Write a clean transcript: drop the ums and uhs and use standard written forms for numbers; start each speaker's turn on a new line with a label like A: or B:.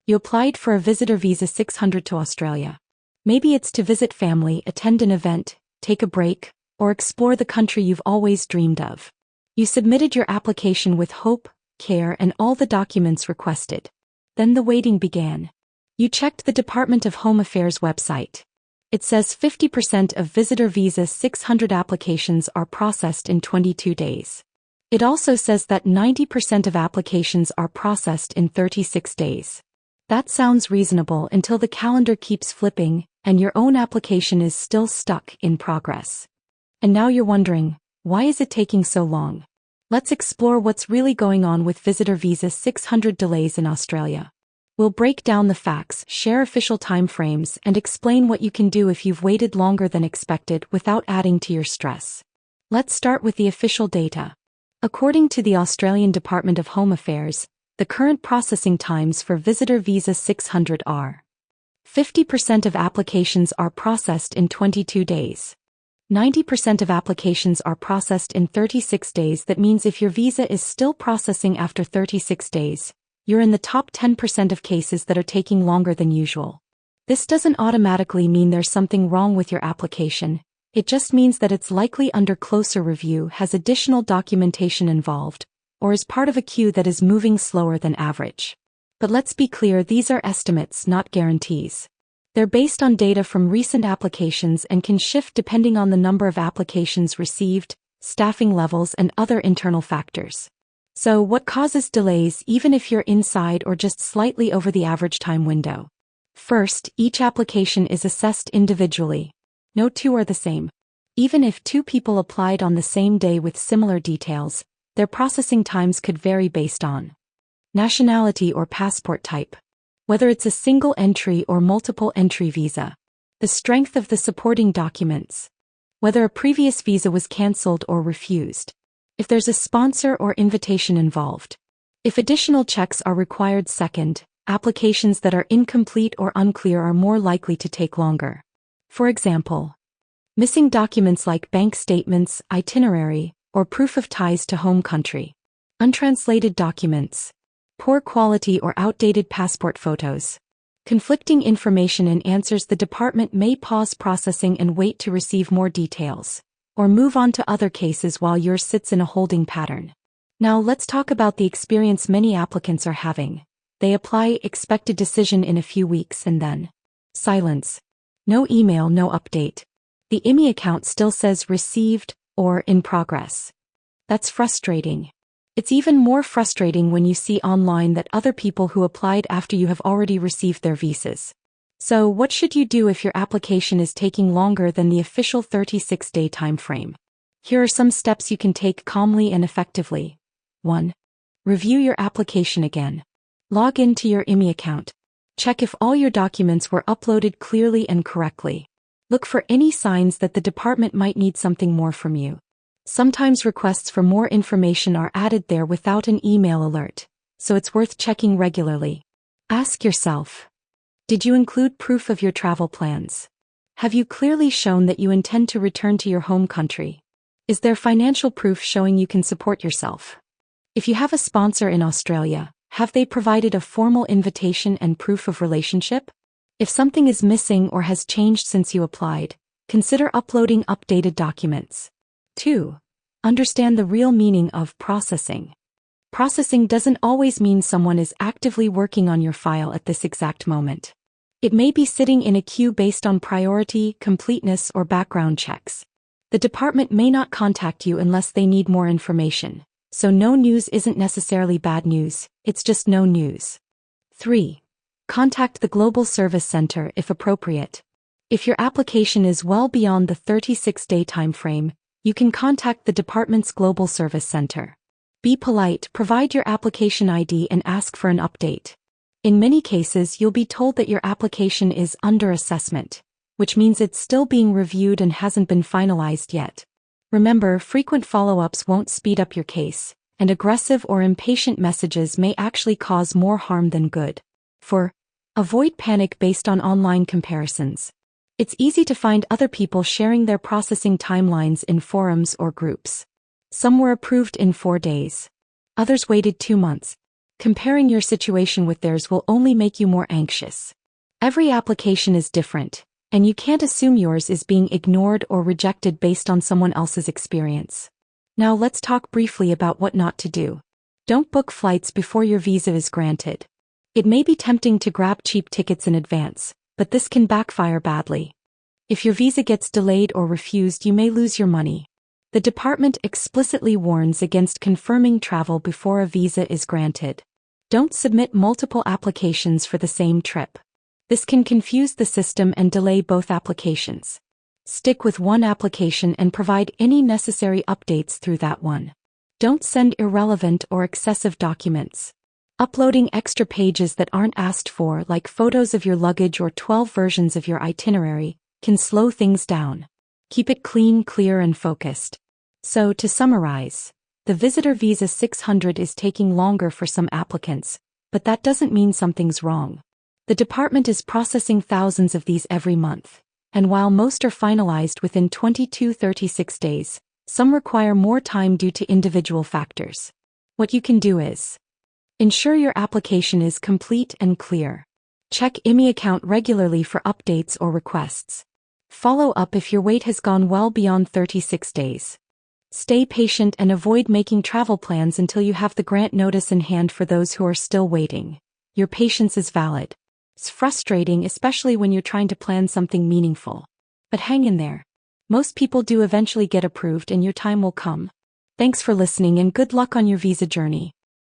A: You applied for a visitor visa 600 to Australia. Maybe it's to visit family, attend an event, take a break, or explore the country you've always dreamed of. You submitted your application with hope, care, and all the documents requested. Then the waiting began. You checked the Department of Home Affairs website. It says 50% of visitor visa 600 applications are processed in 22 days. It also says that 90% of applications are processed in 36 days. That sounds reasonable until the calendar keeps flipping and your own application is still stuck in progress. And now you're wondering, why is it taking so long? Let's explore what's really going on with visitor visa 600 delays in Australia. We'll break down the facts, share official timeframes, and explain what you can do if you've waited longer than expected without adding to your stress. Let's start with the official data. According to the Australian Department of Home Affairs, the current processing times for visitor visa 600 are 50% of applications are processed in 22 days. 90% of applications are processed in 36 days. That means if your visa is still processing after 36 days, you're in the top 10% of cases that are taking longer than usual. This doesn't automatically mean there's something wrong with your application. It just means that it's likely under closer review, has additional documentation involved, or is part of a queue that is moving slower than average. But let's be clear, these are estimates, not guarantees. They're based on data from recent applications and can shift depending on the number of applications received, staffing levels, and other internal factors. So, what causes delays even if you're inside or just slightly over the average time window? First, each application is assessed individually. No two are the same. Even if two people applied on the same day with similar details, their processing times could vary based on nationality or passport type, whether it's a single entry or multiple entry visa, the strength of the supporting documents, whether a previous visa was cancelled or refused, if there's a sponsor or invitation involved, if additional checks are required. Second, applications that are incomplete or unclear are more likely to take longer. For example, missing documents like bank statements, itinerary, or proof of ties to home country, untranslated documents, poor quality or outdated passport photos, conflicting information and answers. The department may pause processing and wait to receive more details, or move on to other cases while yours sits in a holding pattern. Now let's talk about the experience many applicants are having. They apply, expected decision in a few weeks, and then silence. No email, no update. The IME account still says received or in progress. That's frustrating. It's even more frustrating when you see online that other people who applied after you have already received their visas. So, what should you do if your application is taking longer than the official 36-day time frame? Here are some steps you can take calmly and effectively. 1. Review your application again. Log into your IME account. Check if all your documents were uploaded clearly and correctly. Look for any signs that the department might need something more from you. Sometimes requests for more information are added there without an email alert, so it's worth checking regularly. Ask yourself, did you include proof of your travel plans? Have you clearly shown that you intend to return to your home country? Is there financial proof showing you can support yourself? If you have a sponsor in Australia, have they provided a formal invitation and proof of relationship? If something is missing or has changed since you applied, consider uploading updated documents. 2. Understand the real meaning of processing. Processing doesn't always mean someone is actively working on your file at this exact moment. It may be sitting in a queue based on priority, completeness, or background checks. The department may not contact you unless they need more information, so no news isn't necessarily bad news, it's just no news. 3. Contact the Global Service Center if appropriate. If your application is well beyond the 36-day time frame, you can contact the department's Global Service Center. Be polite, provide your application ID, and ask for an update. In many cases, you'll be told that your application is under assessment, which means it's still being reviewed and hasn't been finalized yet. Remember, frequent follow-ups won't speed up your case, and aggressive or impatient messages may actually cause more harm than good. 4. Avoid panic based on online comparisons. It's easy to find other people sharing their processing timelines in forums or groups. Some were approved in 4 days. Others waited 2 months. Comparing your situation with theirs will only make you more anxious. Every application is different, and you can't assume yours is being ignored or rejected based on someone else's experience. Now let's talk briefly about what not to do. Don't book flights before your visa is granted. It may be tempting to grab cheap tickets in advance, but this can backfire badly. If your visa gets delayed or refused, you may lose your money. The department explicitly warns against confirming travel before a visa is granted. Don't submit multiple applications for the same trip. This can confuse the system and delay both applications. Stick with one application and provide any necessary updates through that one. Don't send irrelevant or excessive documents. Uploading extra pages that aren't asked for, like photos of your luggage or 12 versions of your itinerary, can slow things down. Keep it clean, clear, and focused. So, to summarize, the Visitor Visa 600 is taking longer for some applicants, but that doesn't mean something's wrong. The department is processing thousands of these every month, and while most are finalized within 20 to 36 days, some require more time due to individual factors. What you can do is ensure your application is complete and clear. Check IMI account regularly for updates or requests. Follow up if your wait has gone well beyond 36 days. Stay patient and avoid making travel plans until you have the grant notice in hand for those who are still waiting. Your patience is valid. It's frustrating, especially when you're trying to plan something meaningful. But hang in there. Most people do eventually get approved and your time will come. Thanks for listening and good luck on your visa journey.